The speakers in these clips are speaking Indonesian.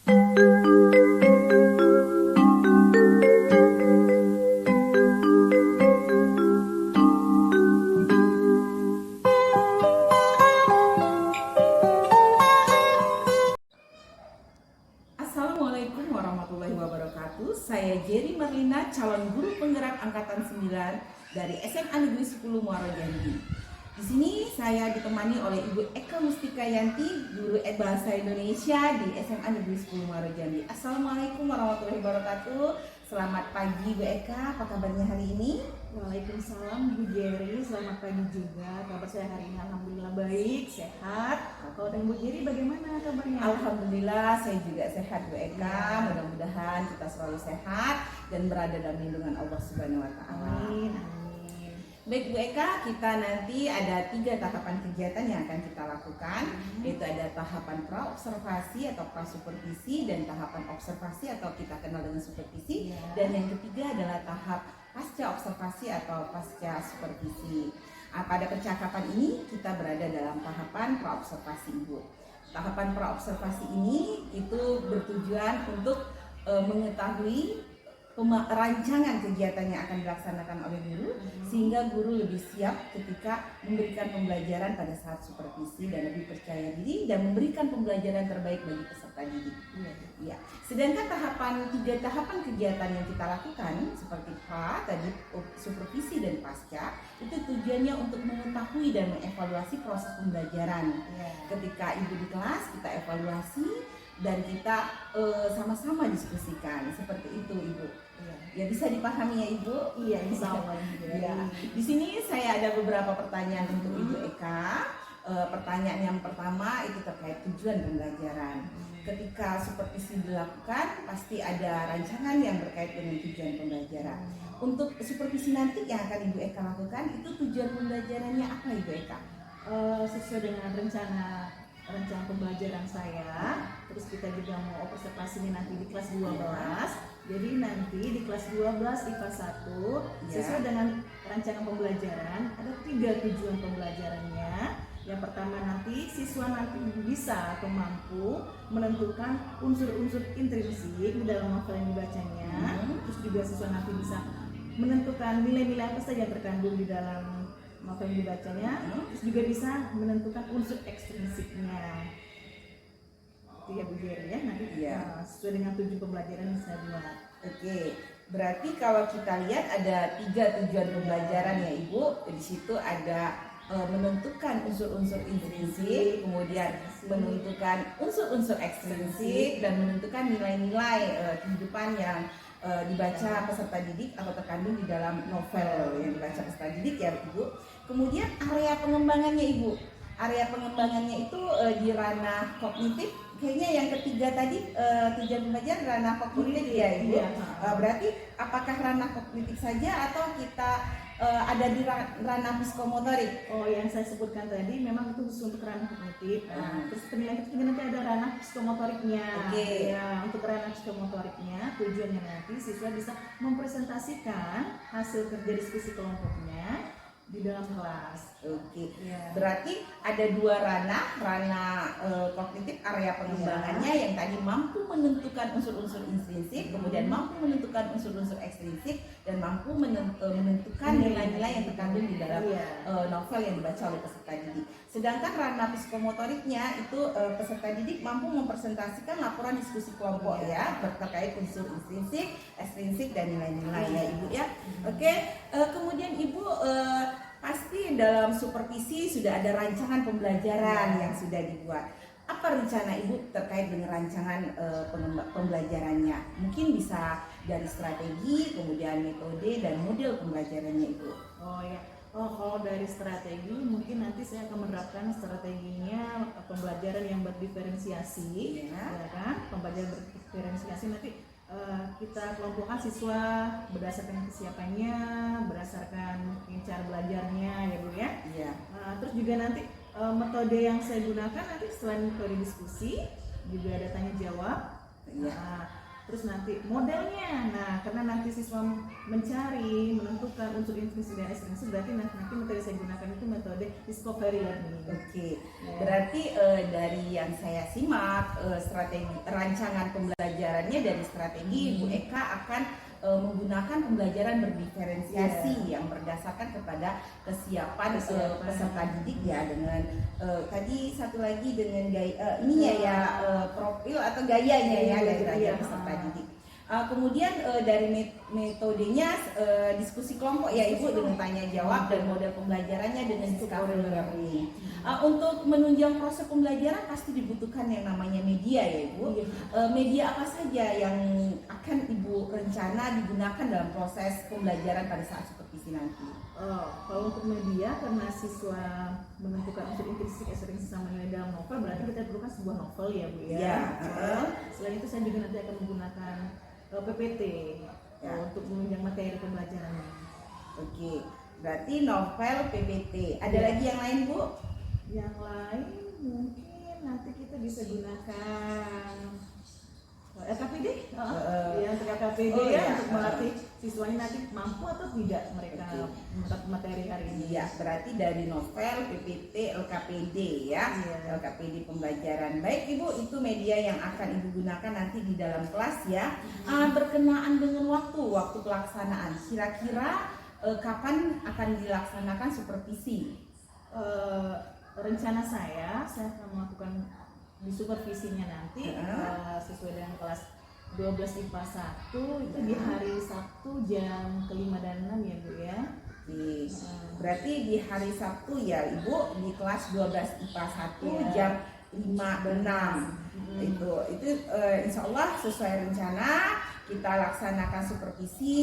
Assalamualaikum warahmatullahi wabarakatuh. Saya Jerry Marlina, calon guru penggerak angkatan 9 dari SMA Negeri 10 Muaro Jambi. Di sini saya ditemani oleh Ibu Eka Mustika Yanti, guru bahasa Indonesia di SMA Negeri 10 Muaro Jambi. Assalamualaikum warahmatullahi wabarakatuh. Selamat pagi Bu Eka, apa kabarnya hari ini? Waalaikumsalam Bu Jerry, selamat pagi juga. Kabar saya hari ini alhamdulillah baik, sehat. Kalau dengan Bu Jerry bagaimana kabarnya? Alhamdulillah saya juga sehat Bu Eka. Mudah-mudahan kita selalu sehat dan berada dalam lindungan Allah Subhanahu wa taala. Amin. Baik Bu Eka, kita nanti ada 3 tahapan kegiatan yang akan kita lakukan, yaitu ada tahapan pra-observasi atau pra-supervisi dan tahapan observasi atau kita kenal dengan supervisi, dan yang ketiga adalah tahap pasca observasi atau pasca supervisi. Pada percakapan ini kita berada dalam tahapan pra-observasi Ibu. Tahapan pra-observasi ini itu bertujuan untuk mengetahui rancangan kegiatan yang akan dilaksanakan oleh guru, sehingga guru lebih siap ketika memberikan pembelajaran pada saat supervisi dan lebih percaya diri dan memberikan pembelajaran terbaik bagi peserta didik. Ya. Sedangkan 3 tahapan kegiatan yang kita lakukan seperti pra, tadi supervisi dan pasca, itu tujuannya untuk mengetahui dan mengevaluasi proses pembelajaran. Ketika Ibu di kelas, kita evaluasi dan kita sama-sama diskusikan, seperti itu Ibu. Ya, bisa dipahami ya Ibu? Iya, insya Allah. Ya. Di sini saya ada beberapa pertanyaan untuk Ibu Eka. Pertanyaan yang pertama itu terkait tujuan pembelajaran. Ketika supervisi dilakukan, pasti ada rancangan yang berkait dengan tujuan pembelajaran. Untuk supervisi nanti yang akan Ibu Eka lakukan, itu tujuan pembelajarannya apa Ibu Eka? Sesuai dengan rencana pembelajaran saya, terus kita juga mau observasinya nanti di kelas 12. Jadi nanti di kelas 12 IPA 1 sesuai dengan rancangan pembelajaran ada 3 tujuan pembelajarannya. Yang pertama nanti siswa nanti bisa atau mampu menentukan unsur-unsur intrinsik di dalam novel yang dibacanya. Terus juga siswa nanti bisa menentukan nilai-nilai apa saja yang terkandung di dalam novel yang dibacanya. Terus juga bisa menentukan unsur ekstrinsiknya. Itu ya Bu Jerry ya, nanti sesuai dengan 7 pembelajaran yang saya buat. Oke, berarti kalau kita lihat ada 3 tujuan pembelajaran ya Ibu. Di situ ada menentukan unsur-unsur intrinsik, kemudian menentukan unsur-unsur ekstrinsik, dan menentukan nilai-nilai kehidupan yang dibaca peserta didik atau terkandung di dalam novel yang dibaca peserta didik ya Ibu. Kemudian area pengembangannya Ibu. Area pengembangannya itu di ranah kognitif. Kayaknya yang ketiga tadi tujuan pembelajaran ranah kognitif ya Ibu. Berarti apakah ranah kognitif saja atau kita ada di ranah psikomotorik? Oh, yang saya sebutkan tadi memang itu khusus untuk ranah kognitif. Terus penilaian ketiga nanti ada ranah psikomotoriknya. Ya, untuk ranah psikomotoriknya tujuannya nanti siswa bisa mempresentasikan hasil kerja diskusi kelompoknya di dalam kelas. Berarti ada 2 ranah kognitif, area pengembangannya yang tadi mampu menentukan unsur-unsur intrinsik, kemudian mampu menentukan unsur-unsur ekstrinsik, dan mampu menentukan nilai-nilai yang terkandung di dalam novel yang dibaca oleh peserta didik. Sedangkan ranah psikomotoriknya itu peserta didik mampu mempresentasikan laporan diskusi kelompok ya terkait unsur intrinsik, ekstrinsik, dan nilai-nilai ya Ibu ya. Kemudian Ibu pasti dalam supervisi sudah ada rancangan pembelajaran yang sudah dibuat. Apa rencana Ibu terkait dengan rancangan pembelajarannya? Mungkin bisa dari strategi, kemudian metode dan model pembelajarannya Ibu. Kalau dari strategi mungkin nanti saya akan menerapkan strateginya pembelajaran yang berdiferensiasi, ya kan? Pembelajaran berdiferensiasi nanti kita kelompokkan siswa berdasarkan kesiapannya, berdasarkan cara belajarnya ya Bu ya. Terus juga nanti metode yang saya gunakan nanti selain metode diskusi juga ada tanya jawab. terus nanti modelnya. Nah, karena nanti siswa mencari, menentukan unsur intrinsik dan ekstrinsik, berarti nanti metode saya gunakan itu metode discovery learning. Oke, Ya. berarti dari yang saya simak strategi rancangan pembelajarannya dari strategi Bu Eka akan menggunakan pembelajaran berdiferensiasi yang berdasarkan kepada kesiapan peserta didik ya, dengan tadi satu lagi dengan gaya ininya ya, profil atau gayanya ya dari peserta didik. Kemudian dari metodenya diskusi kelompok ya Ibu, dengan tanya jawab, dan model pembelajarannya dengan discovery learning. Untuk menunjang proses pembelajaran pasti dibutuhkan yang namanya media ya Ibu. Media apa saja yang akan Ibu rencana digunakan dalam proses pembelajaran pada saat supervisi nanti? Kalau untuk media, karena siswa menentukan unsur intrinsik ekstrinsik sama nilai dalam novel, berarti kita perlukan sebuah novel ya Bu ya. Ya. Selain itu saya juga nanti akan menggunakan PPT untuk menunjang materi pembelajarannya. Oke, berarti novel, PPT. Ada lagi yang lain Bu? Yang lain mungkin nanti kita bisa gunakan LKPD, untuk LKPD untuk melatih siswanya nanti mampu atau tidak mereka mendapat materi hari ini. Iya, berarti dari novel, PPT, LKPD ya, LKPD pembelajaran. Baik Ibu, itu media yang akan Ibu gunakan nanti di dalam kelas ya. Berkenaan dengan waktu pelaksanaan, kira-kira kapan akan dilaksanakan supervisi? Rencana saya akan melakukan di supervisinya nanti sesuai dengan kelas 12 IPA 1 itu di hari Sabtu jam ke-5 dan 6 ya Bu ya. Berarti di hari Sabtu ya Ibu, di kelas 12 IPA 1 jam 5 dan 6. Itu insya Allah sesuai rencana kita laksanakan supervisi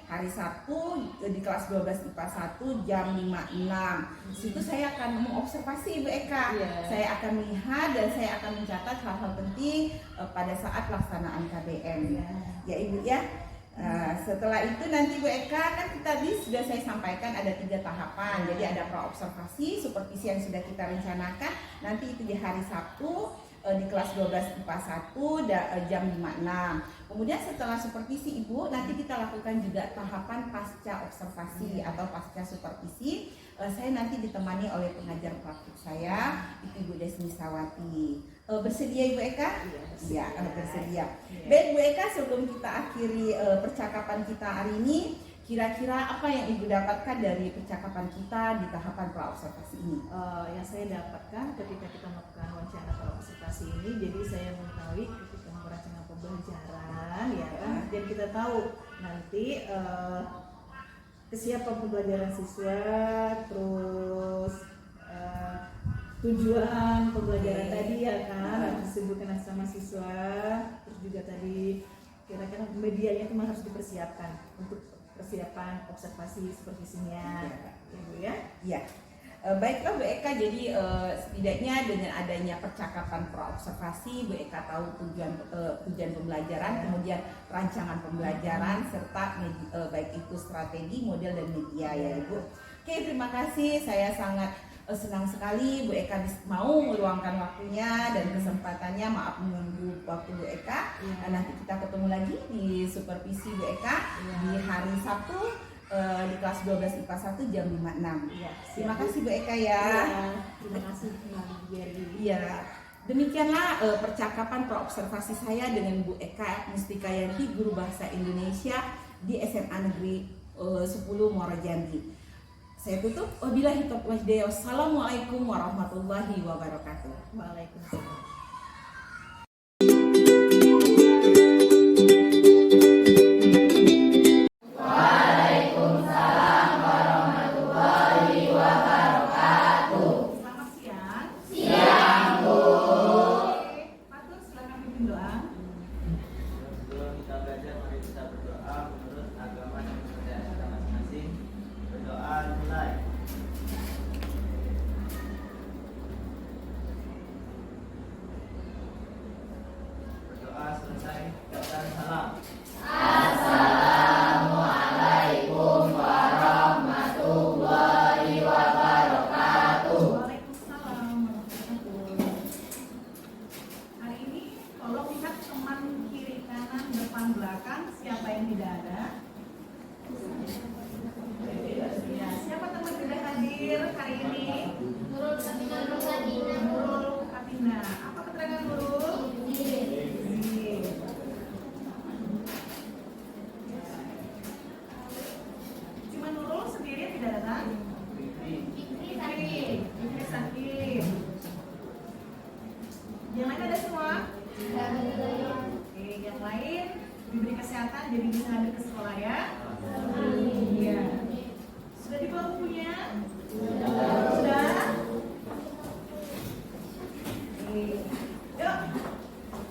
hari Sabtu di kelas 12 IPA 1 jam 5.06. Di situ saya akan mengobservasi Ibu Eka. Saya akan melihat dan saya akan mencatat hal-hal penting pada saat pelaksanaan KBM. Ya Ibu ya. Setelah itu nanti Bu Eka, kan tadi sudah saya sampaikan ada 3 tahapan. Jadi ada praobservasi, supervisi yang sudah kita rencanakan. Nanti itu di hari Sabtu di kelas 12 IPA 1 jam 5.06. Kemudian setelah supervisi Ibu, nanti kita lakukan juga tahapan pasca observasi atau pasca supervisi. Saya nanti ditemani oleh pengajar praktik saya, Ibu Desmi Sawati. Bersedia Ibu Eka? Iya, bersedia. Baik Bu Eka, sebelum kita akhiri percakapan kita hari ini, kira-kira apa yang Ibu dapatkan dari percakapan kita di tahapan praobservasi ini? Yang saya dapatkan ketika kita melakukan wawancara praobservasi ini, jadi saya mengetahui ketika merancang pembelajaran ya kan, dan kita tahu nanti kesiapan pembelajaran siswa, terus tujuan pembelajaran tadi ya kan, disebutkan sama siswa, terus juga tadi kira-kira medianya itu harus dipersiapkan untuk persiapan observasi supervisinya, Ibu ya. Iya. Baiklah Bu Eka, jadi setidaknya dengan adanya percakapan praobservasi, Bu Eka tahu tujuan pembelajaran, kemudian rancangan pembelajaran, serta baik itu strategi, model, dan media ya Ibu. Oke, terima kasih. Saya sangat senang sekali Bu Eka mau meluangkan waktunya dan kesempatannya. Maaf menunggu waktu Bu Eka. Nanti kita ketemu lagi di supervisi Bu Eka di hari Sabtu di kelas 12 IPA 1 jam 5.06. Terima kasih Bu Eka ya. Terima kasih Mbak Jerry. Iya. Demikianlah percakapan praobservasi saya dengan Bu Eka Mustikayanti, guru bahasa Indonesia di SMA Negeri 10 Muara Jambi. Saya tutup. Wabillahi taufiq wal hidayah. Wassalamualaikum warahmatullahi wabarakatuh. Waalaikumsalam. papan belakang, siapa yang tidak ada? Ya, siapa teman sudah hadir hari ini? Nurul Katina Rosadina. Nurul Katina. Apa keterangan Nurul? Iya. Cuma Nurul sendiri tidak datang? Fikri sakit. Fikri sakit. Yang lain ada semua? Oke, yang lain diberi kesehatan jadi bisa hadir ke sekolah ya. Iya. Sudah dibawa bukunya? Sudah? Oke. Yuk,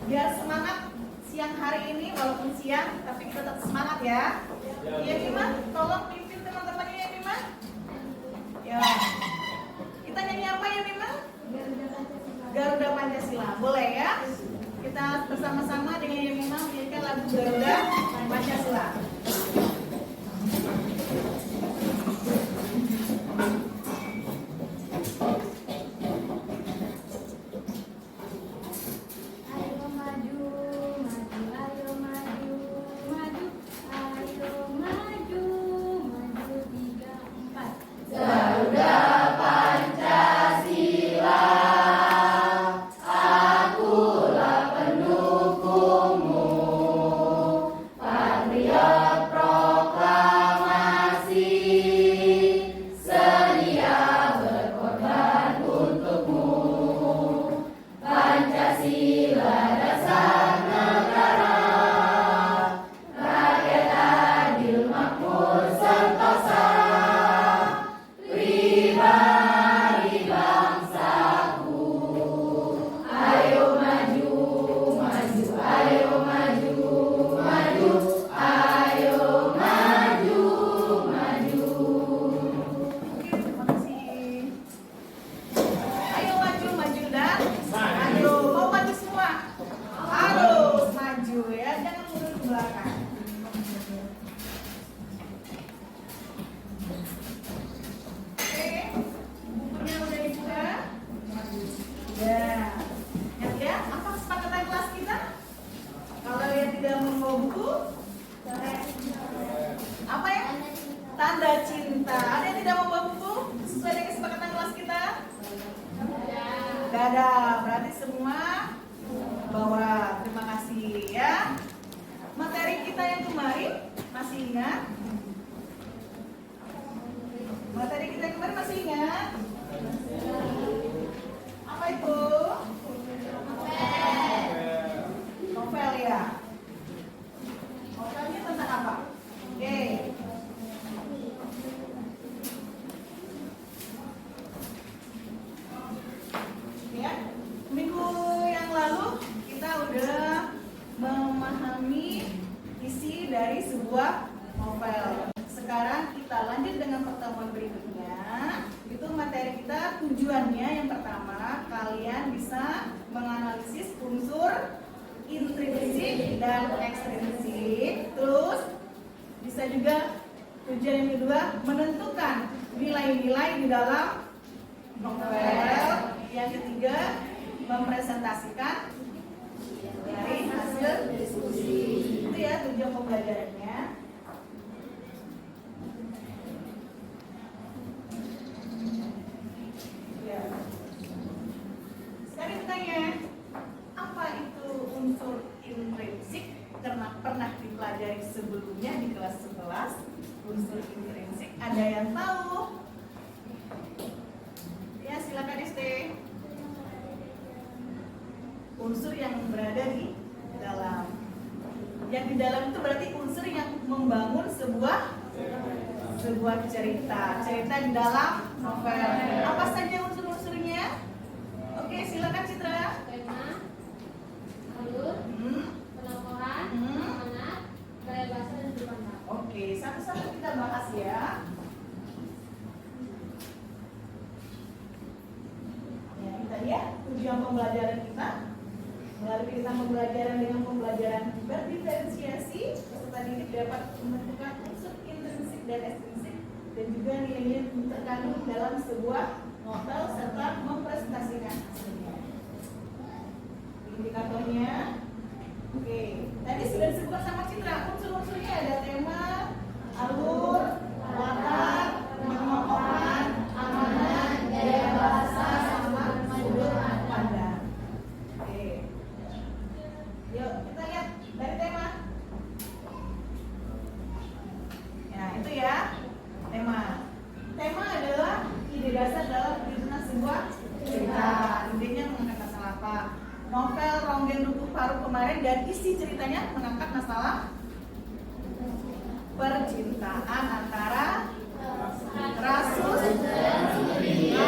biar semangat siang hari ini walaupun siang tapi kita tetap semangat ya. Iya Bima, tolong pimpin teman-temannya ya Bima. Ya. Kita nyanyi apa ya Bima? Garuda Pancasila. Boleh ya? Kita bersama-sama dengan Yemima menyanyikan lagu Garuda Pancasila. Ayo maju, maju, ayo maju, maju, ayo maju, maju 3, 4. Garuda Pancasila, akulah pendukungmu, patriot proklamasi, sedia berkorban untukmu. Pancasila dasar negara, rakyat adil makmur sentosa, pribadi bangsaku. Ayo maju, maju, ayo maju, maju, ayo maju, maju. Oke, terima kasih. Ayo maju, maju dan maju. Mau maju semua? Harus maju ya, jangan mundur ke belakang. Oke, bukunya udah dibuka? Ya. Yang lihat apa kesepakatan kelas kita? Kalau yang tidak membawa buku, apa ya? Tanda cinta. Ada yang tidak membawa buku sesuai dengan kesepakatan kelas kita? Tidak ada. Berarti semua bawa. Terima kasih ya. Materi kita yang kemarin masih ingat? Materi kita yang kemarin masih ingat? Apa itu? Novel ya. Novelnya tentang apa? Oke. Ya, minggu yang lalu kita udah memahami isi dari sebuah novel. Sekarang kita lanjut dengan pertemuan berikutnya. Itu materi kita tujuannya yang pertama kalian bisa menganalisis unsur intrinsik dan ekstrinsik. Terus bisa juga tujuan yang kedua menentukan nilai-nilai di dalam novel. Yang ketiga mempresentasikan dari hasil diskusi. Itu ya tujuan pembelajarannya. Ya. Sekarang ditanya, apa itu unsur intrinsik? Karena pernah dipelajari sebelumnya di kelas 11. Unsur intrinsik ada yang tahu? Ya, silakan ST. Unsur yang berada di dalam. Yang di dalam itu berarti unsur yang membangun sebuah cerita di dalam novel. Apa saja unsur-unsurnya? Oke, silakan Citra. Tema, alur, penokohan, amanat, gaya bahasa dan berpandang. Oke, satu-satu kita bahas ya. Ya, kita lihat tujuan pembelajaran kita. Melalui kita pembelajaran dengan pembelajaran berdiferensiasi, peserta didik dapat menentukan unsur intrinsik dan ekstrinsik dan juga nilai-nilai terkandung dalam sebuah novel serta mempresentasikan hasilnya. Indikatornya, oke, tadi sudah disebutkan sama Citra. Unsur-unsurnya ada tema, alur, latar, pengelompokan, amanat, gaya bahasa, sama sudut pandang. Oke. Yuk kita lihat dari tema. Ya itu ya tema. Tema adalah ide dasar dalam penyusunan sebuah cerita. Idenya mengangkat masalah apa? Novel Ronggeng Dukuh Parut kemarin dan isi ceritanya mengangkat masalah percintaan antara Rasus dan Sril.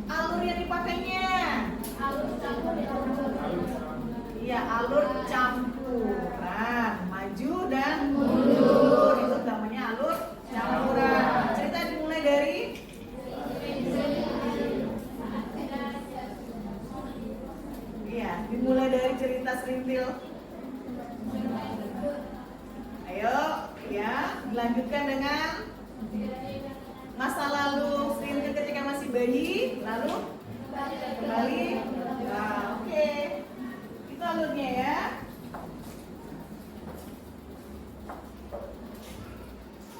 Alur yang dipakainya, Alur campur di iya alur campuran, maju dan mundur. Itu namanya alur campuran. Cerita dimulai dari iya, dimulai dari cerita Serintil. Ayo, ya, dilanjutkan dengan masa lalu Serintil ketika masih bayi, lalu kembali. Nah, oke. Itu alurnya ya.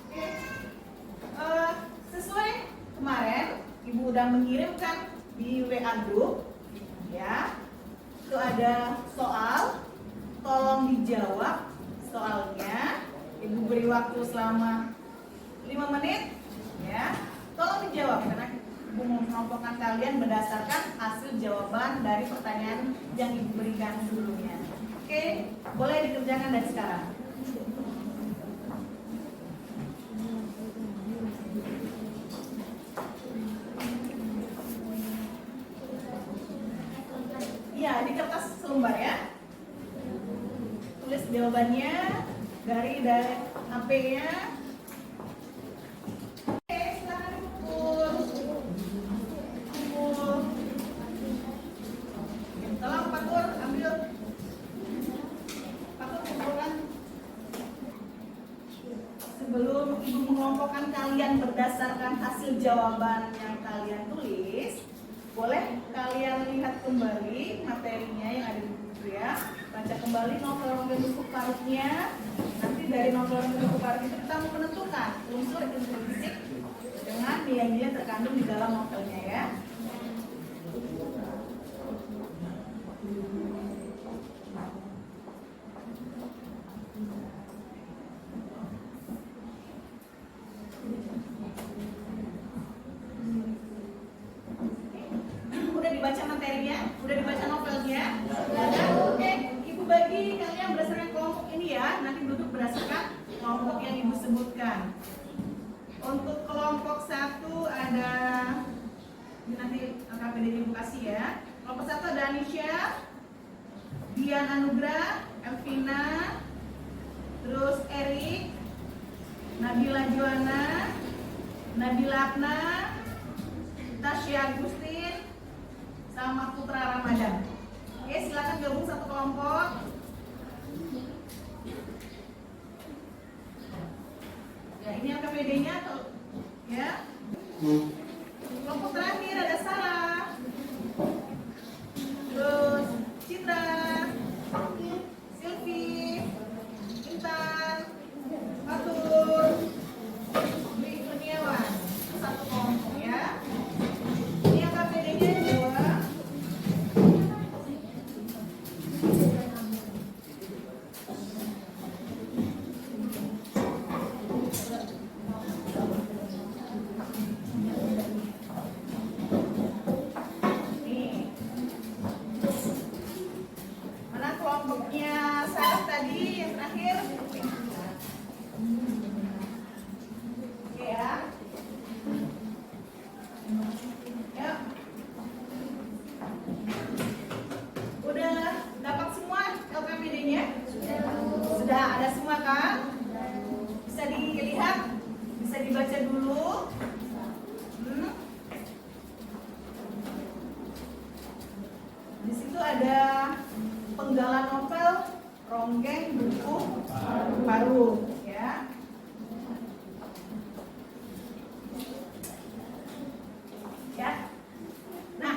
Oke. Sesuai kemarin, Ibu udah mengirimkan di WA group, ya. Itu ada soal, tolong dijawab soalnya. Ibu beri waktu selama 5 menit, ya. Tolong dijawab karena Ibu mau mengelompokkan kalian berdasarkan hasil jawaban dari pertanyaan yang Ibu berikan sebelumnya. Oke, boleh dikerjakan dari sekarang. Ya, di kertas selembar ya. Tulis jawabannya dari HP-nya. Oke, silakan dikumpul. Kumpul. Tolong Pak Tur, ambil. Pak Tur kumpulkan. Sebelum Ibu mengelompokkan kalian berdasarkan hasil jawaban yang kalian tulis, boleh kalian lihat kembali materinya yang ada di buku ya. Baca kembali novel Ronggeng Dukuh Parutnya. Nanti dari novel Ronggeng Dukuh Parut itu kita mau menentukan unsur fisik dengan nilai-nilai terkandung di dalam novelnya ya. Udah dibaca materinya? Udah dibaca novelnya? Oke, Ibu bagi kalian berdasarkan kelompok ini ya. Nanti duduk berdasarkan kelompok yang Ibu sebutkan. Untuk kelompok 1 ada, ini nanti KPD Ibu kasih ya. Kelompok 1 ada Anisha, Dian Anugrah, Elvina, terus Erik, Nabila Joana, Nabila Apna, Tasya Agustin, sama Putra Ramadan. Oke, silakan gabung satu kelompok. Ya, ini KPD-nya atau ya. Kelompok terakhir ada Sarah. Terus Citra, Silvi, Intan, Fatur, Dwi Kurniawan. Satu kelompok ya. Ini yang KPD-nya 2. Mana kelompoknya Sarah tadi yang terakhir? Oke ya. Ya. Udah dapat semua LKPD-nya? Sudah ada semua kan? Bisa dilihat? Bisa dibaca dulu? Di situ ada penggalan novel Ronggeng Dukuh Parut ya. Ya. Nah,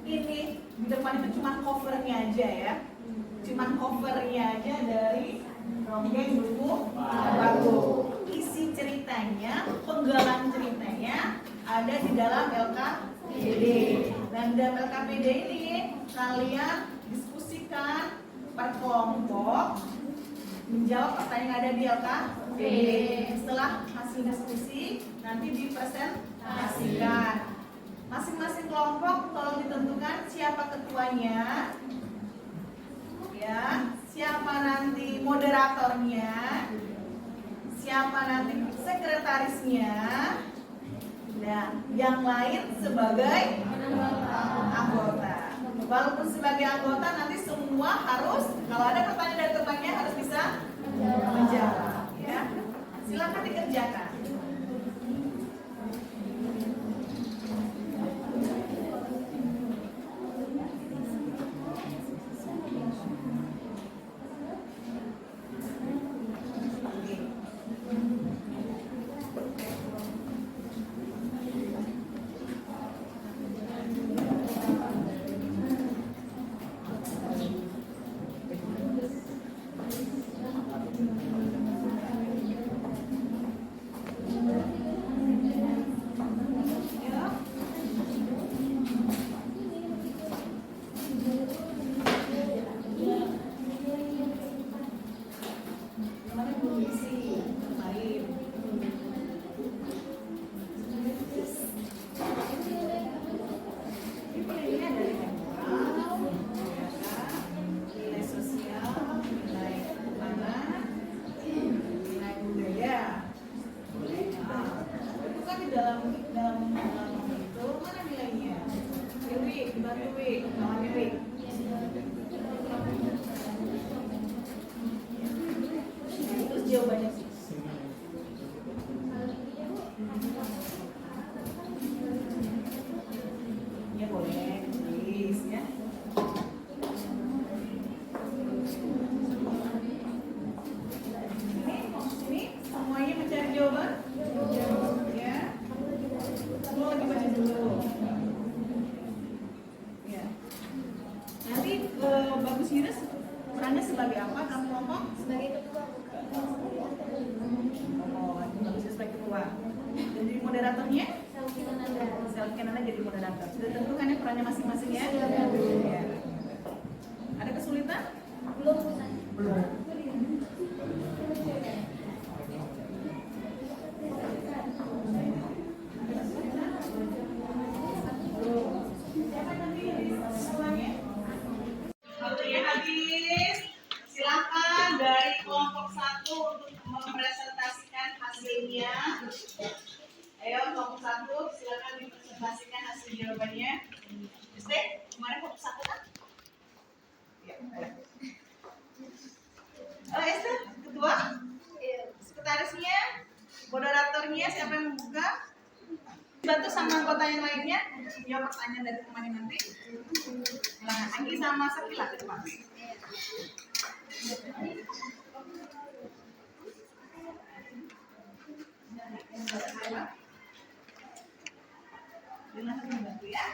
ini di depan itu cuma covernya aja ya. Cuma cuman covernya aja dari Ronggeng Dukuh Batu. Isi ceritanya, penggalan ceritanya ada di dalam LKPD. Dan dalam LKPD ini kalian diskusikan per kelompok menjawab pertanyaan yang ada di LKPD. Setelah hasil diskusi nanti dipresentasikan. Masing-masing kelompok tolong ditentukan siapa ketuanya, ya, siapa nanti moderatornya, siapa nanti sekretarisnya, dan yang lain sebagai anggota. Walaupun sebagai anggota nanti semua harus, kalau ada pertanyaan dari temannya harus bisa menjawab. Ya, silakan dikerjakan. Jawabannya sih. Ya boleh, tulis ya. Ini semuanya mencari jawaban. Ya. Semua lagi baca dulu. Ya. Nanti Bagus Yunus perannya sebagai apa dalam kelompok? Sebagai ketua. Sebagai ketua. Jadi moderatornya? Selfie Nanda jadi moderator. Sudah tentukan ya perannya masing-masing ya? Ya. Ada kesulitan? Belum. Waktunya habis. Silakan dari kelompok 1 untuk mempresentasikan hasilnya. Ayo kelompok 1 silakan dipresentasikan hasil jawabannya. Stay, kemarin kelompok 1 kan? Ya. Esther, ketua? Sekretarisnya? Moderatornya siapa yang membuka? Bantu sama anggota yang lainnya jawab pertanyaan dari temannya nanti. Nah, Anggi sama Sakila ke depan. Bantu ya.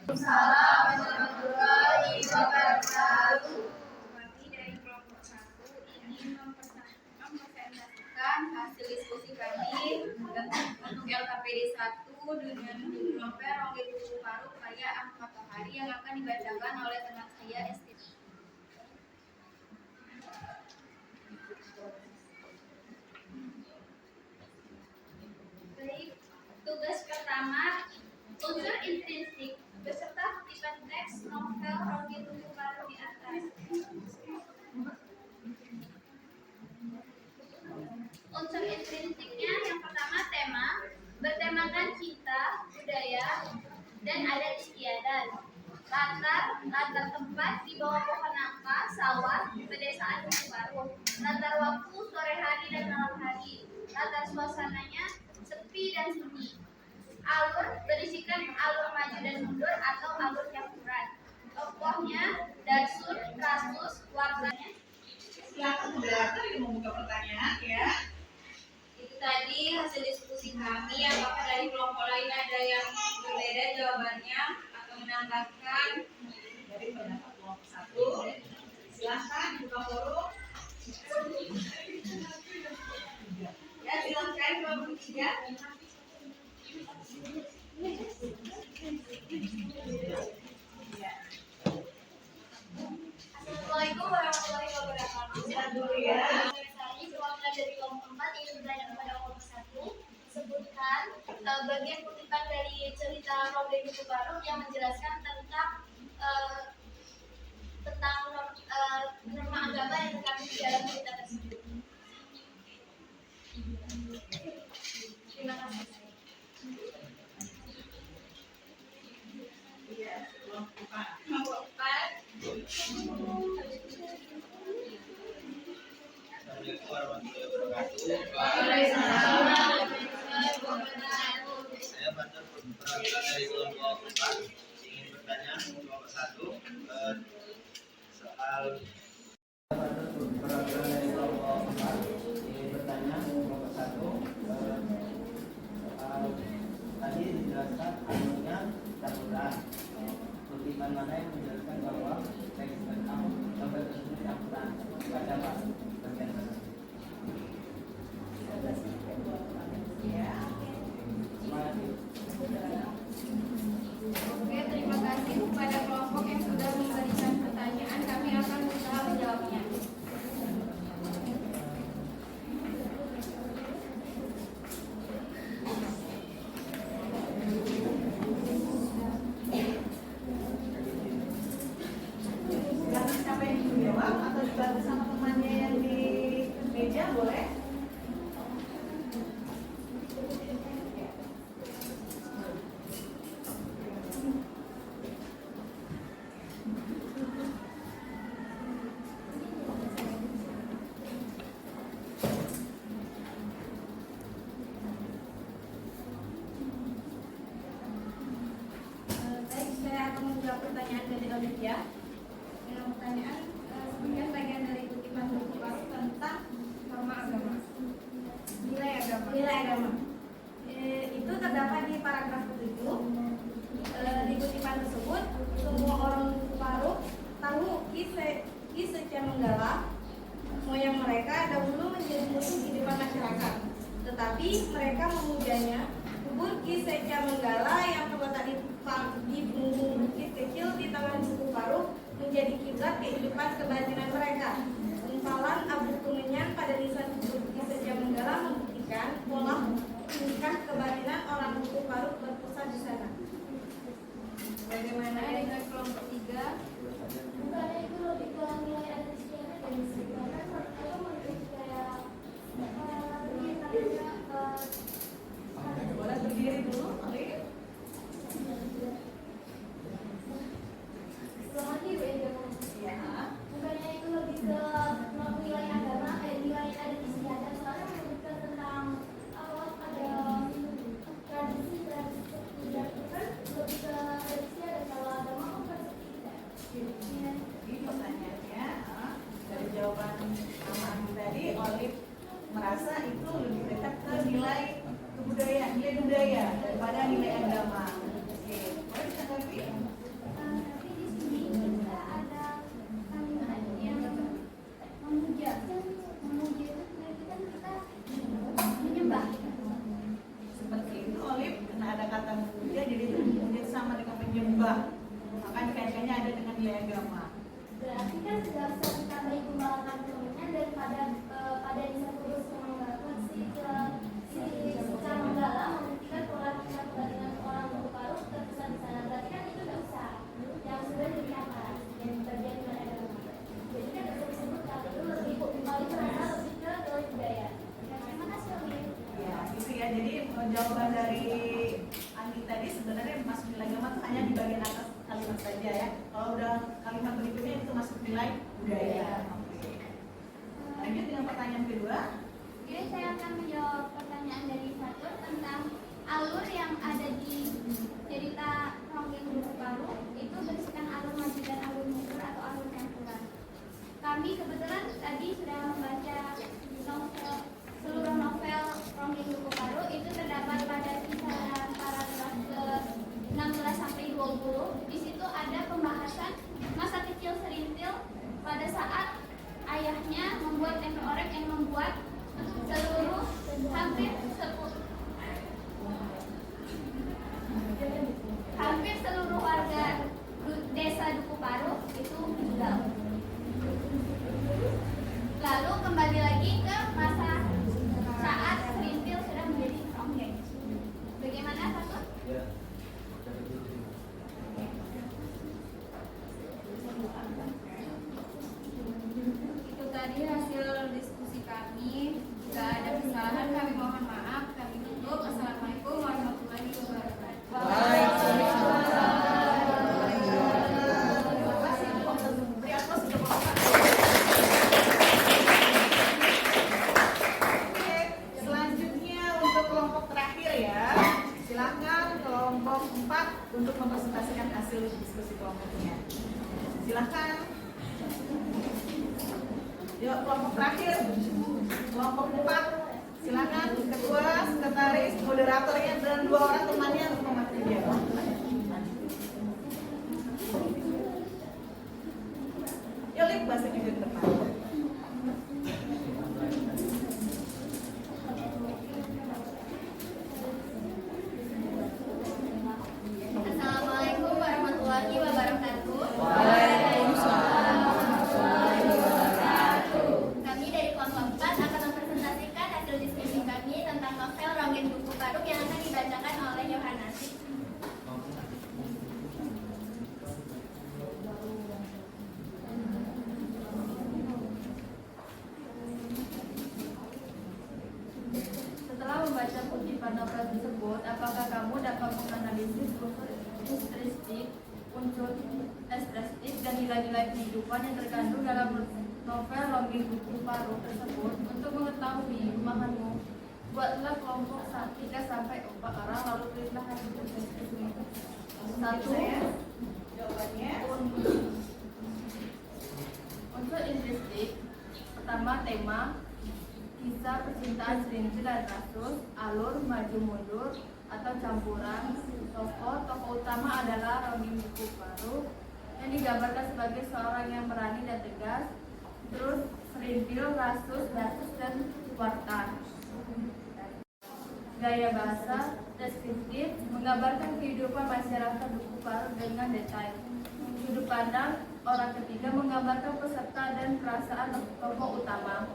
Assalamualaikum warahmatullahi wabarakatuh. Kami dari kelompok 1 ingin mempresentasikan hasil diskusi kami untuk LKPD 1 dengan judul novel Ronggeng Dukuh Batu karya Ahmad Matahari yang akan dibacakan oleh teman saya Esti. Baik, tugas pertama, unsur intrinsik beserta kutipan teks novel Ronggeng Dukuh Batu di atas. Unsur intrinsiknya yang pertama tema, bertemakan cinta, budaya, dan adat istiadat. Latar tempat di bawah pohon nangka, sawah, pedesaan Dukuh Batu. Latar waktu sore hari dan malam hari. Latar suasananya sepi dan sunyi. Alur berisikan alur maju dan mundur atau alur campuran. Tokohnya Darsun, Kasus, warganya. Silakan moderator yang membuka pertanyaan ya. Itu tadi hasil diskusi kami. Apakah dari kelompok lain ada yang berbeda jawabannya atau menambahkan dari pendapat kelompok 1. Silahkan buka forum. Ya, silahkan kelompok 3. Assalamualaikum warahmatullahi wabarakatuh. Silakan dulu ya. Saya perwakilan dari kelompok 4 ingin bertanya kepada kelompok 1. Sebutkan bagian kutipan dari cerita Raudhah Buku Baru yang menjelaskan tentang norma agama yang terkandung di dalam cerita tersebut. Terima kasih. Iya, kelompok 4. Kelompok 4. Assalamualaikum warahmatullahi wabarakatuh. Saya Fatur perwakilan dari kelompok 4 ingin bertanya kelompok 1 soal perwakilan dari kelompok 4 ingin bertanya kelompok 1 soal tadi dijelaskan anunya campuran. Kutipan mana yang menjelaskan bahwa teks tentang novel tersebut campuran? Baca Pak bagian mana? Oke, terima kasih kepada kelompok yang sudah memberikan pertanyaan. Kami akan berusaha menjawabnya. Silakan siapa yang ingin jawab atau dibantu sama temannya yang di meja boleh. Baik, saya akan menjawab pertanyaan dari Olivia. Dengan pertanyaan, sebutkan bagian dari kutipan buku baru tentang norma agama. Nilai agama. Nilai agama. Itu terdapat di paragraf 7. Di kutipan tersebut, semua orang buku baru tahu Ki Secah Menggala, moyang mereka dahulu menjadi musuh di depan masyarakat. Tetapi mereka memujanya. Kubur Ki Secah Menggala yang terletak di punggung bukit kecil di tengah buku baru menjadi kiblat kehidupan kebatinan mereka. Gumpalan abu kemenyan pada lisan kubur Ki Secah Menggala membuktikan pola tingkah kebatinan orang buku baru berpusat di sana. Bagaimana dengan kelompok 3? Bukannya itu lebih ke nilai adat istiadat dan sebenarnya atau lebih kayak Boleh berdiri dulu, Alif. lagi beda. Ya. Bukannya itu lebih ke nilai agama, nilai adat istiadat soalnya menunjukkan tentang ada tradisi kan lebih ke adat istiadat kalau agama kan tidak. Ini pertanyaannya dari jawaban Aman tadi, Olive merasa itu lebih dekat ke nilai kebudayaan, nilai budaya daripada nilai agama. Oke, boleh ditanggapi? Tapi di sini kita ada kalimat yang memuja. Memuja itu berarti kan kita menyembah. Seperti itu, Olive, karena ada kata memuja, jadi itu memuja sama dengan menyembah. Maka kaitannya ada dengan nilai agama. Berarti kan sudah bisa ditambahi kumpulkan kemenyan daripada pada Nisa Kurus si Secah Menggala membuktikan pola tingkah kebatinan orang buku baru terpusat di sana. Berarti kan itu tidak usah yang sudah diangkat yang terjadi pada agama. Jadi kan bisa disebut kalau itu lebih merasa lebih ke nilai budaya. Terima kasih Oli. Ya, gitu ya. Jadi jawaban dari Andi tadi sebenarnya masuk nilai agama itu hanya di bagian atas kalimat saja ya. Kalau udah kalimat berikutnya itu masuk nilai budaya. Oke. Lanjut dengan pertanyaan kedua. Jadi saya akan menjawab pertanyaan dari Fatur tentang alur yang ada di cerita Ronggeng Buku Baru itu berisikan alur maju dan alur mundur atau alur campuran. Kami kebetulan tadi sudah membaca seluruh novel Ronggeng Buku Baru itu terdapat pada kisaran paragraf ke 16 sampai 20. Di kelompoknya. Silakan. Yuk kelompok terakhir, kelompok 4. Silakan ketua, sekretaris, moderatornya dan 2 orang temannya untuk memakai dia. Yuk Lip, bahasa juga ke depan. Assalamualaikum warahmatullahi wabarakatuh. Kami dari kelompok 4 akan mempresentasikan hasil diskusi kami tentang novel Ronggeng Buku Paruk yang akan dibacakan oleh Yohanes. Setelah membaca kutipan novel tersebut, apakah kamu dapat menganalisis unsur estetik dan nilai-nilai kehidupan yang terkandung dalam novel Ronggeng Buku Paruk tersebut? Untuk mengetahui pemahamanmu, buatlah kelompok 3 sampai 4 orang, lalu pilihlah hasil diskusi itu. 1. Jawabannya. Unsur estetik. Pertama, tema, kisah percintaan Serintil dan Rasus, alur, maju mundur, atau campuran. Tokoh utama adalah Ronggeng Buku Paruk yang digambarkan sebagai seorang yang berani dan tegas. Terus Serintil, Rasus, dan Warta. Gaya bahasa deskriptif menggambarkan kehidupan masyarakat Buku Paruk dengan detail. Sudut pandang orang ketiga menggambarkan peserta dan perasaan tokoh utama.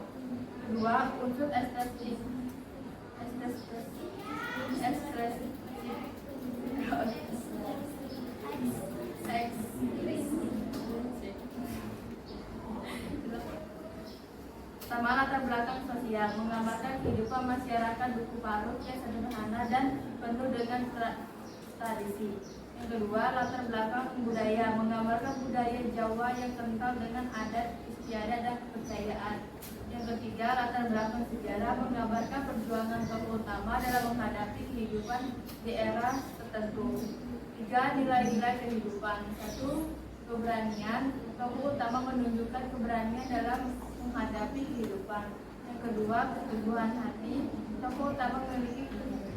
Kedua, unsur estetik. Pertama, latar belakang sosial menggambarkan kehidupan masyarakat Buku Paruk yang sederhana dan penuh dengan tradisi. Yang kedua, latar belakang budaya menggambarkan budaya Jawa yang kental dengan adat istiadat dan kepercayaan. Yang ketiga, latar belakang sejarah menggambarkan perjuangan tokoh utama dalam menghadapi kehidupan di era tertentu. 3. Nilai-nilai kehidupan. 1. Keberanian. Tokoh utama menunjukkan keberanian dalam menghadapi kehidupan. Yang kedua, keteguhan hati. Tokoh utama memiliki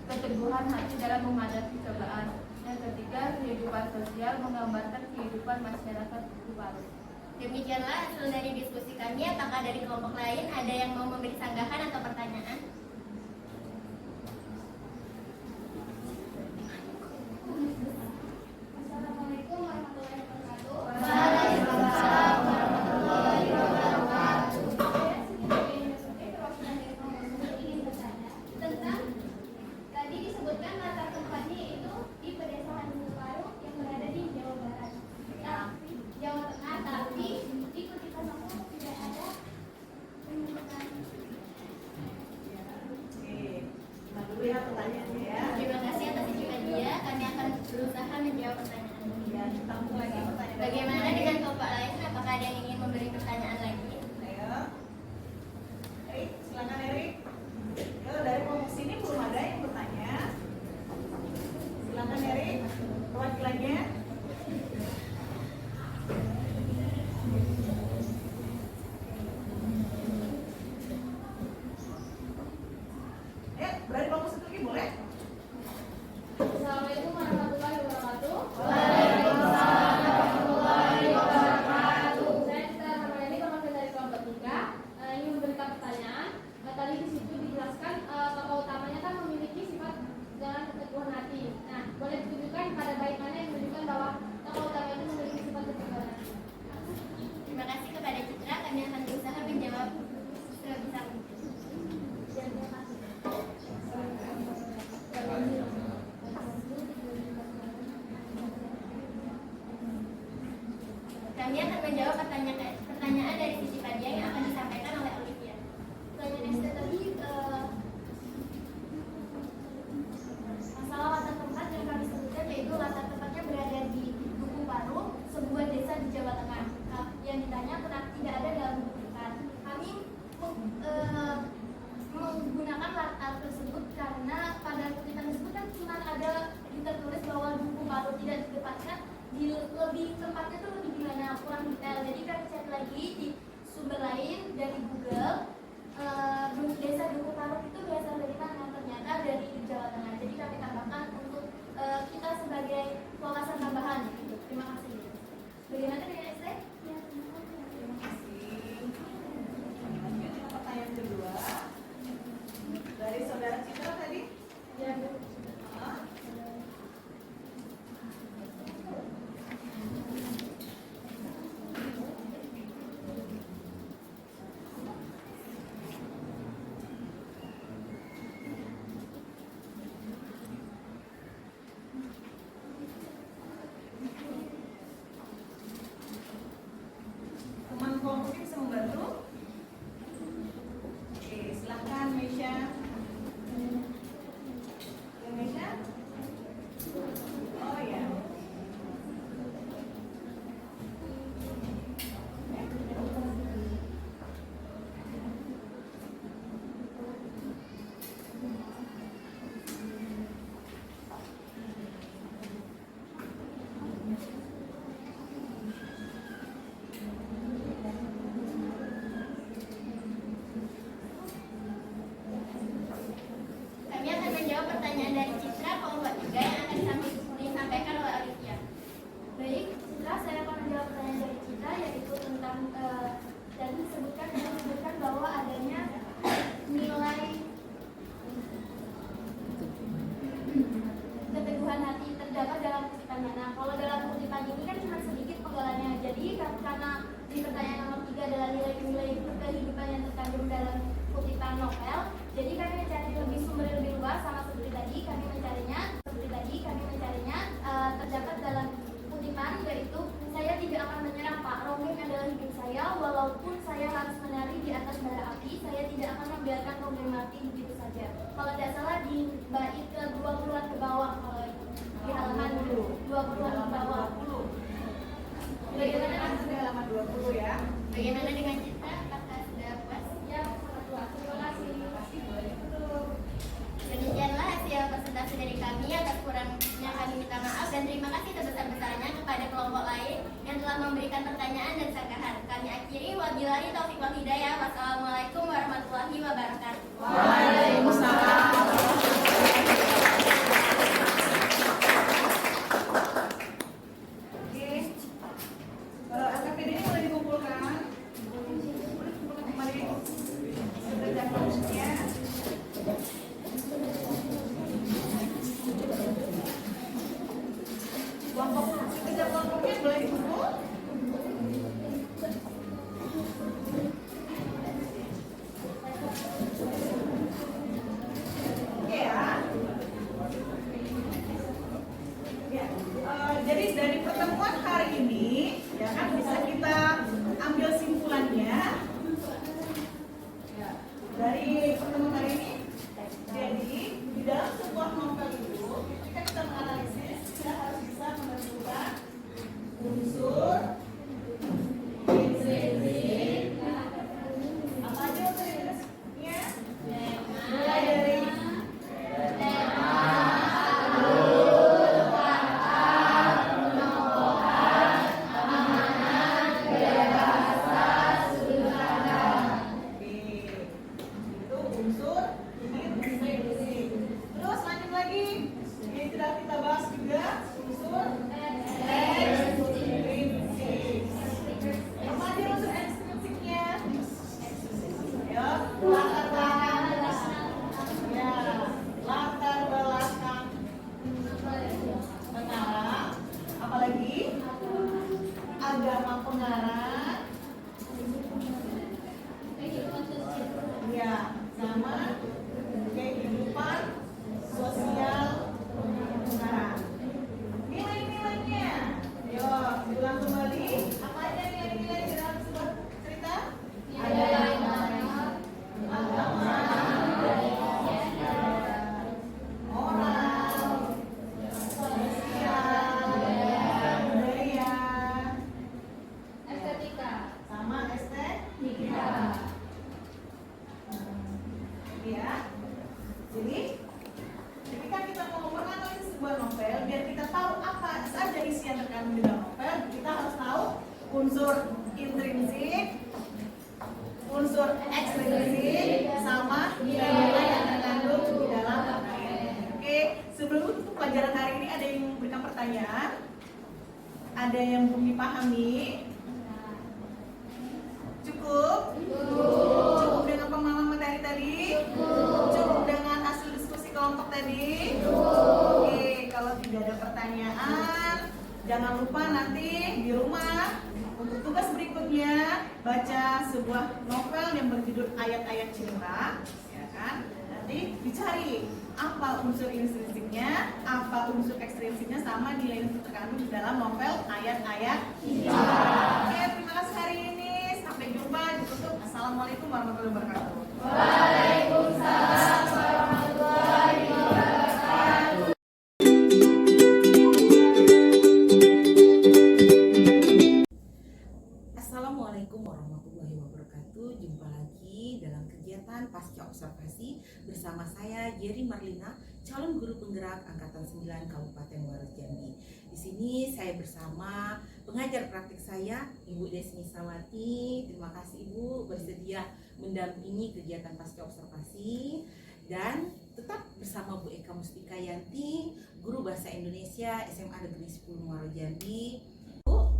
keteguhan hati dalam menghadapi cobaan. Yang ketiga, kehidupan sosial menggambarkan kehidupan masyarakat Buku Paruk. Demikianlah hasil dari diskusi kami. Apakah dari kelompok lain ada yang mau memberi sanggahan atau pertanyaan? Assalamualaikum warahmatullahi wabarakatuh. Waalaikumsalam warahmatullahi wabarakatuh. Saya ingin bertanya tentang tadi disebutkan latar tempatnya itu di pedesaan Buku Paruk yang berada di Jawa Barat. Jawa Tengah, tapi di kutipan novel tidak ada penyebutan. Oke, nah dulu ya pertanyaannya ya. Terima kasih atas ijazah dia. Kami akan berusaha menjawab pertanyaan. Ya, kita mulai lagi pertanyaan. Bagaimana dengan kelompok lain? Apakah ada yang ingin memberi pertanyaan lagi? Ayo, Erik, silakan Erik. Yo, dari kelompok sini belum ada yang bertanya. Silakan Erik, perwakilannya. Berani kelompok satu lagi boleh? Assalamualaikum warahmatullahi wabarakatuh. Waalaikumsalam warahmatullahi wabarakatuh. Saya Citra Ramadhani, perwakilan dari kelompok 3. Ingin memberikan pertanyaan. Tadi di situ dijelaskan tokoh utamanya kan memiliki sifat dengan keteguhan hati. Nah, boleh ditunjukkan pada bait mana yang menunjukkan bahwa tokoh utama itu memiliki sifat keteguhan hati? Terima kasih kepada Citra. Kami akan berusaha menjawab sebisa mungkin. Kami akan menjawab pertanyaan dari sisi kajian yang akan disampaikan oleh Olivia. Pertanyaan Esther tadi masalah latar tempat yang kami sebutkan yaitu latar tempatnya berada di Buku Paruk, sebuah desa di Jawa Tengah. Yang ditanya kenapa tidak ada dalam buku kita. Kami menggunakan latar tersebut karena pada kutipan tersebut kan cuma ada tertulis bahwa Buku Paruk tidak ditempatkan di lebih lebih tempatnya tuh lebih gimana, kurang detail. Jadi kami cari lagi di sumber lain dari Google. Desa Duku Paruk itu berasal dari mana? Ternyata dari Jawa Tengah. Jadi kami tambahkan untuk kita sebagai wawasan tambahan gitu. Terima kasih. Bagaimana dengan SD? Ya, Terima kasih. Lanjut dengan pertanyaan kedua dari saudara Citra tadi. ya. Ah. Teman kelompoknya bisa membantu? Oke, silahkan Mesya. Ya, Mesya? Oh ya. Kami akan menjawab pertanyaan dari Citra kelompok 3 yang akan disampaikan oleh Olivia. Baik, Citra, saya akan menjawab pertanyaan dari Citra yaitu tentang dan disebutkan bahwa adanya nilai keteguhan hati terdapat dalam kutipan mana. Kalau dalam kutipan ini kan cuma sedikit penggalannya. Jadi karena di pertanyaan nomor 3 adalah nilai-nilai kehidupan yang terkandung dalam kutipan novel, jadi kami mencari lebih sumber yang lebih luas. Sama seperti tadi kami mencarinya terdapat dalam kutipan, yaitu saya tidak akan menyerah Pak, Ronggeng adalah hidup saya, walaupun saya harus menari di atas bara api, saya tidak akan membiarkan Ronggeng mati begitu saja. Kalau tidak salah di bait ke 20-an ke bawah, kalau di halaman 20-an ke bawah. Bagaimana dengan halaman 20 ya? Bagaimana dengan Citra? Apakah sudah puas? Ya, sangat puas. Terima kasih. Demikianlah hasil presentasi dari kami. Atas kurangnya kami minta maaf dan terima kasih sebesar-besarnya kepada kelompok lain yang telah memberikan pertanyaan dan sanggahan. Kami akhiri, wabillahi taufiq wal hidayah. Wassalamualaikum warahmatullahi wabarakatuh. Waalaikumsalam. Oke. LKPD ini boleh dikumpulkan. Boleh dikumpulkan kembali. Sudah jadwalnya. Kelompoknya boleh dikumpul. Oke ya. Ya, jadi dari pertemuan hari ini, ya kan bisa kita ambil simpulannya. Ya, dari pertemuan hari ini, jadi di dalam sebuah novel itu, ketika kita menganalisis, kita harus bisa menentukan unsur, prinsip, apa aja unsur-unsurnya? Mulai dari itu unsur, ini prinsip. Terus lanjut lagi, ini sudah kita bahas juga unsur ekstrinsik. Apa aja unsur ekstrinsiknya? Ya, latar belakang. Ya, latar belakang pengarang. Apalagi agama pengarang. Ya, sama kehidupan sosial pengarang. Nilai-nilainya, yuk ulang kembali. Apa aja nilai-nilai dalam sebuah cerita? Agama, moral, sosial, budaya, Estetika. unsur intrinsik, unsur ekstrinsik, sama nilai-nilai yang terkandung di dalam materi. Oke, sebelum itu pelajaran hari ini ada yang memberikan pertanyaan? Ada yang belum dipahami? Cukup? Cukup dengan pemahaman materi tadi? Cukup dengan hasil diskusi kelompok tadi? Oke, kalau tidak ada pertanyaan, jangan lupa nanti di rumah untuk tugas berikutnya baca sebuah novel yang berjudul Ayat-Ayat Cinta, ya kan? Nanti dicari apa unsur intrinsiknya, apa unsur ekstrinsiknya, sama nilai yang terkandung di dalam novel Ayat-Ayat Cinta. Oke, terima kasih hari ini. Sampai jumpa. Ditutup. Assalamualaikum warahmatullahi wabarakatuh. Waalaikumsalam warahmatullahi wabarakatuh. Assalamualaikum warahmatullahi wabarakatuh. Jumpa lagi dalam kegiatan Pasca Observasi bersama saya Jerry Marlina, calon guru penggerak angkatan 9 Kabupaten Muaro Jambi. Di sini saya bersama pengajar praktik saya, Ibu Desni Sawati. Terima kasih Ibu bersedia mendampingi kegiatan Pasca Observasi, dan tetap bersama Bu Eka Mustika Yanti, guru bahasa Indonesia SMA Negeri 10 Muaro Jambi. Bu,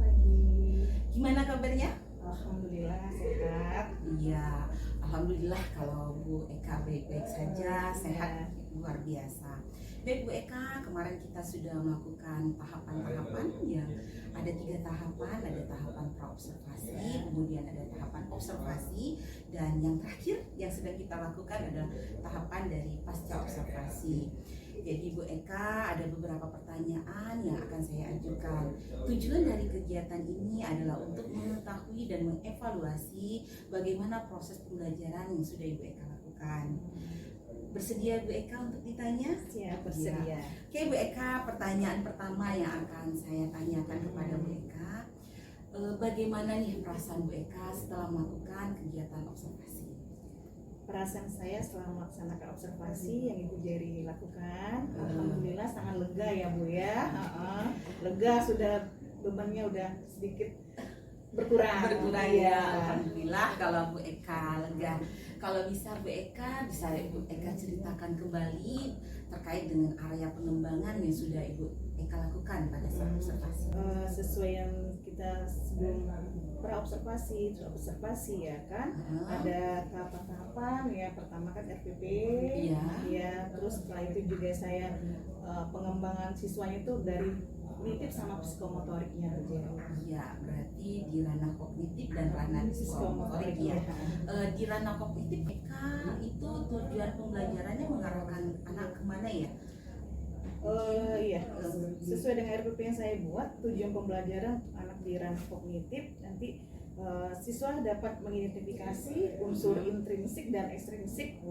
gimana kabarnya? Alhamdulillah sehat. Iya, alhamdulillah kalau Bu Eka baik-baik saja, sehat luar biasa. Baik Bu Eka, kemarin kita sudah melakukan tahapan-tahapan yang ada 3 tahapan, ada tahapan praobservasi, kemudian ada tahapan observasi, dan yang terakhir yang sedang kita lakukan adalah tahapan dari pasca observasi. Jadi Bu Eka, ada beberapa pertanyaan yang akan saya ajukan. Tujuan dari kegiatan ini adalah untuk mengetahui dan mengevaluasi bagaimana proses pembelajaran yang sudah Ibu Eka lakukan. Bersedia Bu Eka untuk ditanya? Siap, bersedia. Oke Bu Eka, pertanyaan pertama yang akan saya tanyakan kepada Bu Eka, bagaimana nih perasaan Bu Eka setelah melakukan kegiatan observasi? Perasaan saya setelah melaksanakan observasi yang Ibu Jerry lakukan, alhamdulillah sangat lega ya Bu ya. Lega, sudah bebannya udah sedikit berkurang Ya, alhamdulillah kalau Bu Eka lega. Kalau bisa Bu Eka, bisa Ibu Eka ceritakan kembali terkait dengan area pengembangan yang sudah Ibu Eka lakukan pada saat observasi. Sesuai yang kita sebelum praobservasi, observasi ya kan, ada tahapan-tahapan ya. Pertama kan RPP, ya, terus setelah itu juga saya pengembangan siswanya itu dari kognitif sama psikomotoriknya aja. Iya, berarti di ranah kognitif dan ranah psikomotorik ya. Di ranah kognitif Eka itu tujuan pembelajarannya mengarahkan anak kemana ya? Iya, sesuai dengan RPP yang saya buat, tujuan pembelajaran anak di ranah kognitif nanti siswa dapat mengidentifikasi unsur intrinsik dan ekstrinsik,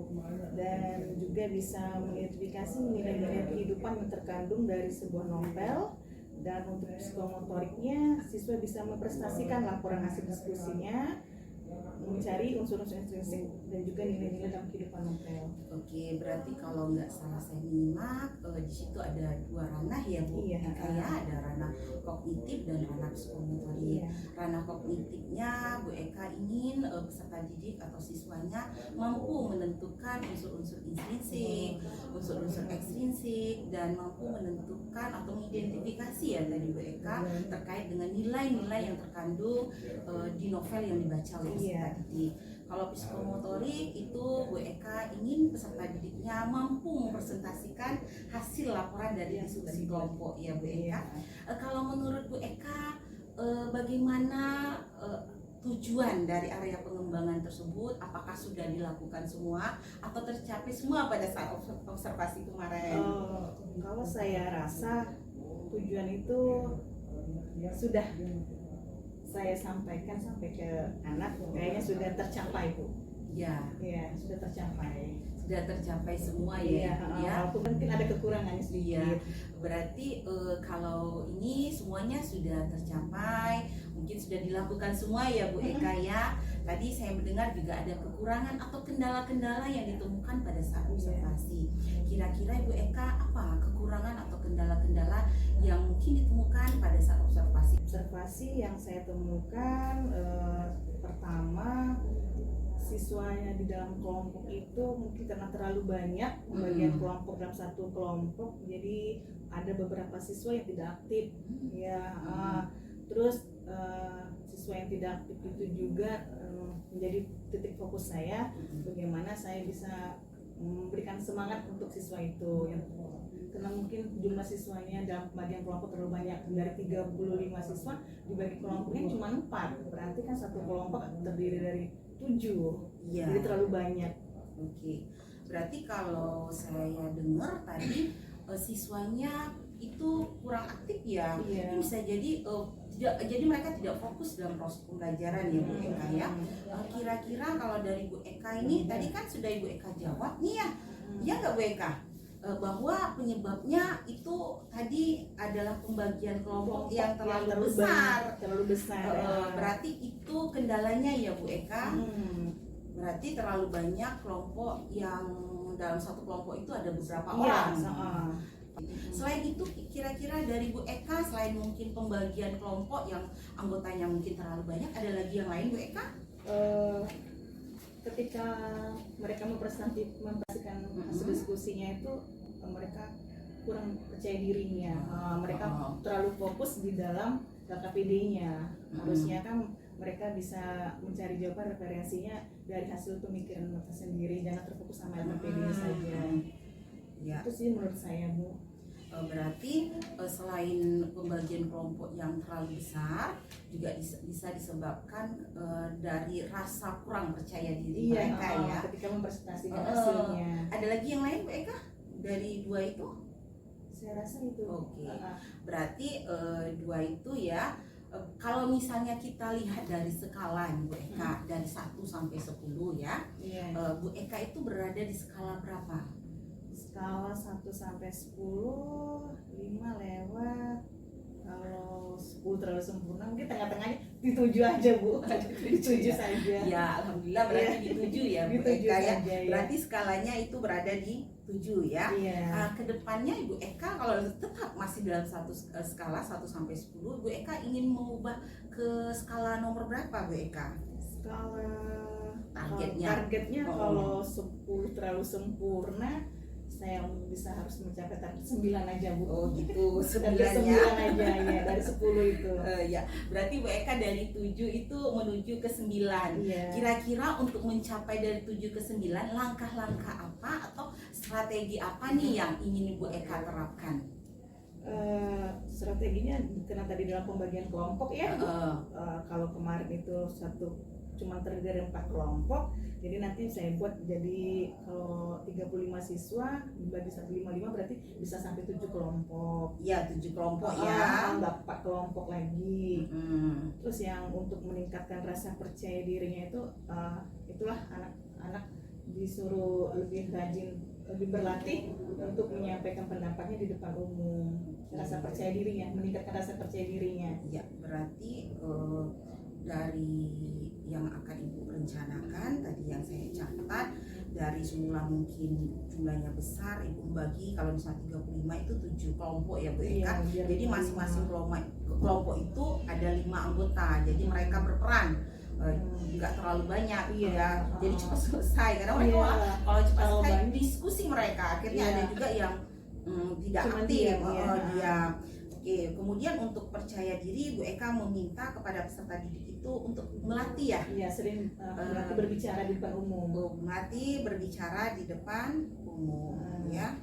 dan juga bisa mengidentifikasi nilai-nilai kehidupan yang terkandung dari sebuah novel. Dan untuk psikomotoriknya, siswa bisa memprestasikan laporan hasil diskusinya, mencari unsur-unsur intrinsik dan juga nilai-nilai dalam kehidupan novel. Oke, berarti kalau nggak salah saya menyimak, di situ ada 2 ranah ya Bu. Iya. Ya, ada ranah kognitif dan ranah psikomotorik. Iya. Ranah kognitifnya Bu Eka ingin peserta didik atau siswanya mampu menentukan unsur-unsur intrinsik, unsur-unsur ekstrinsik, dan mampu menentukan atau mengidentifikasi ya tadi Bu Eka terkait dengan nilai-nilai yang terkandung di novel yang dibaca oleh peserta didik. Kalau psikomotorik itu Bu Eka ingin peserta didiknya mampu mempresentasikan hasil laporan dari diskusi kelompok ya Bu Eka. Kalau menurut Bu Eka, bagaimana tujuan dari area pengembangan tersebut? Apakah sudah dilakukan semua atau tercapai semua pada saat observasi kemarin? Kalau saya rasa tujuan itu sudah saya sampaikan sampai ke anak, kayaknya sudah tercapai Bu. Ya, Ya, sudah tercapai. sudah tercapai semua Iya, ya, Ibu ya. walaupun mungkin ada kekurangannya sedikit. Iya, berarti kalau ini semuanya sudah tercapai, mungkin sudah dilakukan semua ya Bu Eka ya. Tadi saya mendengar juga ada kekurangan atau kendala-kendala yang ditemukan pada saat observasi. Kira-kira Ibu Eka apa kekurangan atau kendala-kendala yang mungkin ditemukan pada saat observasi? Observasi yang saya temukan pertama, siswanya di dalam kelompok itu mungkin karena terlalu banyak pembagian kelompok dalam satu kelompok, jadi ada beberapa siswa yang tidak aktif ya. Terus siswa yang tidak aktif itu juga menjadi titik fokus saya, bagaimana saya bisa memberikan semangat untuk siswa itu yang karena mungkin jumlah siswanya dalam pembagian kelompok terlalu banyak, dari 35 siswa dibagi kelompoknya cuma 4, berarti kan satu kelompok terdiri dari 7, Iya. jadi terlalu banyak. Oke, berarti kalau saya dengar tadi siswanya itu kurang aktif ya. Iya. Ini bisa jadi jadi mereka tidak fokus dalam proses pembelajaran ya Bu Eka ya. Kira-kira kalau dari Bu Eka ini tadi kan sudah Ibu Eka jawab nih ya. Ya nggak Bu Eka? Bahwa penyebabnya itu tadi adalah pembagian kelompok yang terlalu besar. Terlalu besar. Berarti itu kendalanya ya Bu Eka. Berarti terlalu banyak kelompok yang dalam satu kelompok itu ada beberapa orang. Selain itu kira-kira dari Bu Eka, selain mungkin pembagian kelompok yang anggotanya mungkin terlalu banyak, ada lagi yang lain Bu Eka? Ketika mereka mempresentasikan hasil diskusinya itu mereka kurang percaya dirinya, mereka terlalu fokus di dalam KKPD-nya. Harusnya kan mereka bisa mencari jawaban referensinya dari hasil pemikiran mereka sendiri, jangan terfokus sama LKPD-nya saja. Ya. Itu sih menurut saya Bu. Berarti selain pembagian kelompok yang terlalu besar, juga bisa disebabkan dari rasa kurang percaya diri mereka ya. Ketika mempresentasikan hasilnya. Ada lagi yang lain Bu Eka dari dua itu? Saya rasa itu. Oke. Berarti dua itu ya. Kalau misalnya kita lihat dari skala Bu Eka dari 1 sampai 10 ya. Bu Eka itu berada di skala berapa? Skala 1 sampai 10, 5 lewat. Kalau 10 terlalu sempurna, mungkin tengah-tengahnya di 7 aja Bu. Di 7 saja. Ya, alhamdulillah berarti di 7 ya Bu Di 7 Eka ya. saja, ya. Berarti skalanya itu berada di 7 ya. Kedepannya Ibu Eka kalau tetap masih dalam satu skala 1 sampai 10, Bu Eka ingin mengubah ke skala nomor berapa Bu Eka? Skala Targetnya. Kalau 10 terlalu sempurna, saya bisa harus mencapai target 9 aja Bu. Oh gitu, 9 9 ya. aja ya, dari 10 itu. Ya, berarti Bu Eka dari 7 itu menuju ke 9. Kira-kira untuk mencapai dari 7 ke 9, langkah-langkah apa atau strategi apa nih yang ingin Bu Eka terapkan? Strateginya karena tadi dalam pembagian kelompok ya. Kalau kemarin itu cuma terdiri dari 4 kelompok, jadi nanti saya buat jadi kalau 35 siswa dibagi 155 berarti bisa sampai 7 kelompok. Iya, 7 kelompok ya. Enggak 4 kelompok lagi. Terus yang untuk meningkatkan rasa percaya dirinya itu itulah anak-anak disuruh lebih rajin, lebih berlatih untuk menyampaikan pendapatnya di depan umum. Rasa percaya dirinya, meningkatkan rasa percaya dirinya. Ya, berarti dari yang akan Ibu rencanakan tadi yang saya catat, dari semula mungkin jumlahnya besar, Ibu membagi kalau misalnya 35 itu 7 kelompok ya Bu Eka. Jadi masing-masing kelompok itu ada 5 anggota, jadi mereka berperan nggak terlalu banyak ya, jadi cepat selesai karena mereka kalau cepat selesai diskusi mereka akhirnya ada juga yang tidak aktif dia. Oke, kemudian untuk percaya diri Bu Eka meminta kepada peserta didik itu untuk melatih ya. Iya, sering melatih berbicara di depan umum. Melatih berbicara di depan umum ya.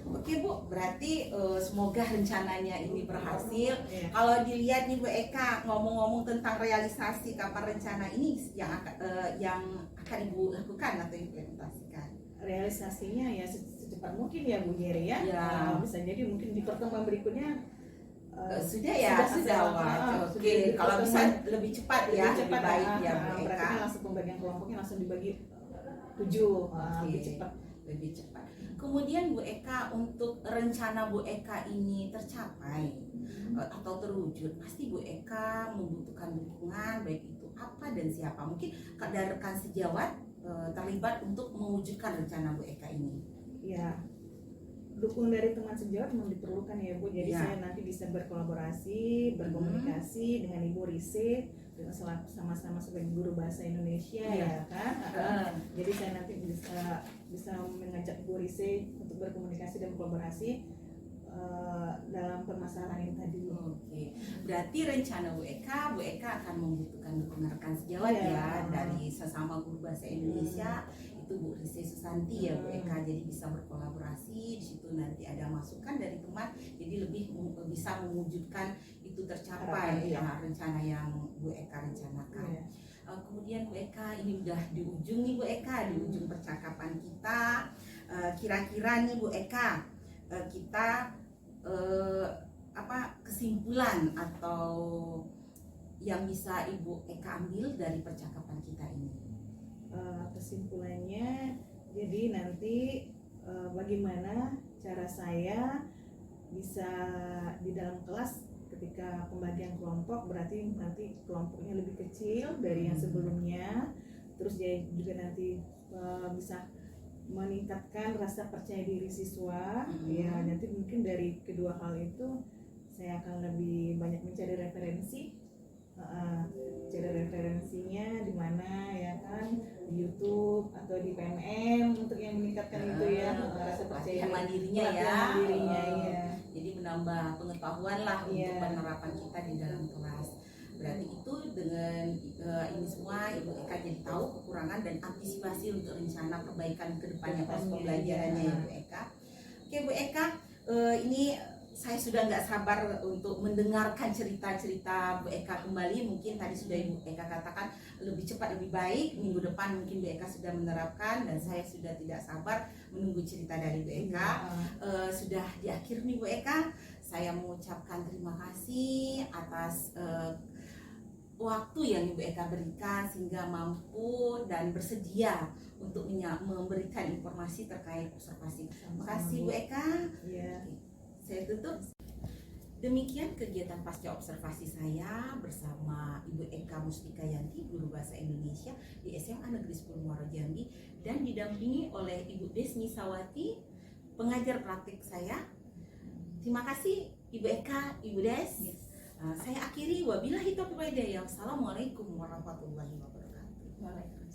Oke Bu, berarti semoga rencananya ini berhasil. Kalau dilihat nih Bu Eka, ngomong-ngomong tentang realisasi kapan rencana ini yang akan Ibu lakukan atau implementasikan? Realisasinya ya secepat mungkin ya Bu Yeri ya. Bisa jadi mungkin di pertemuan berikutnya sudah. Oke, kalau bisa lebih cepat ya, lebih baik ya Bu Eka. Langsung pembagian kelompoknya langsung dibagi lebih cepat. Lebih cepat. Kemudian Bu Eka, untuk rencana Bu Eka ini tercapai atau terwujud, pasti Bu Eka membutuhkan dukungan, baik itu apa dan siapa. Mungkin dari rekan sejawat terlibat untuk mewujudkan rencana Bu Eka ini. Ya, dukungan dari teman sejawat memang diperlukan ya Bu. Jadi Ya. saya nanti bisa berkolaborasi, berkomunikasi dengan Ibu Rise, dengan sama-sama sebagai guru bahasa Indonesia ya kan. Jadi saya nanti bisa mengajak Ibu Rise untuk berkomunikasi dan berkolaborasi dalam permasalahan ini tadi. Oke, berarti rencana Bu Eka akan membutuhkan dukungan rekan sejawat Iya. ya, dari sesama guru bahasa Indonesia, itu Bu Rise Susanti ya Bu Eka, jadi bisa berkolaborasi di situ, nanti ada masukan dari teman, jadi lebih bisa mewujudkan itu tercapai rencana yang Bu Eka rencanakan. Iya. Kemudian Bu Eka, ini udah di ujung nih Bu Eka, di ujung percakapan kita. Kira-kira nih Bu Eka, kita kesimpulan atau yang bisa Ibu Eka ambil dari percakapan kita ini? Kesimpulannya, jadi nanti bagaimana cara saya bisa di dalam kelas ketika pembagian kelompok, berarti nanti kelompoknya lebih kecil dari yang sebelumnya, terus dia juga nanti bisa meningkatkan rasa percaya diri siswa. Ya, nanti mungkin dari kedua hal itu saya akan lebih banyak mencari referensi, cari referensinya di mana ya kan, di YouTube atau di PNM untuk yang meningkatkan itu ya, rasa percaya mandirinya ya. pelatihan dirinya ya. Jadi menambah pengetahuan lah untuk Iya. penerapan kita di dalam kelas. Berarti itu dengan ini semua Ibu Eka jadi tahu kekurangan dan antisipasi untuk rencana perbaikan ke depannya pas pembelajarannya ya Bu Eka. Oke Bu Eka, ini saya sudah nggak sabar untuk mendengarkan cerita-cerita Bu Eka kembali. Mungkin tadi sudah Ibu Eka katakan lebih cepat lebih baik, minggu depan mungkin Bu Eka sudah menerapkan, dan saya sudah tidak sabar menunggu cerita dari Bu Eka. Sudah di akhir nih Bu Eka, saya mengucapkan terima kasih atas waktu yang Ibu Eka berikan sehingga mampu dan bersedia untuk memberikan informasi terkait observasi. Terima kasih Bu Eka. Iya. Saya tutup. Demikian kegiatan pasca observasi saya bersama Ibu Eka Mustika Yanti, guru bahasa Indonesia di SMA Negeri 10 Muaro Jambi, dan didampingi oleh Ibu Desmi Sawati, pengajar praktik saya. Terima kasih Ibu Eka, Ibu Des. Saya akhiri, wabillahi taufiq wal hidayah. Wassalamualaikum warahmatullahi wabarakatuh.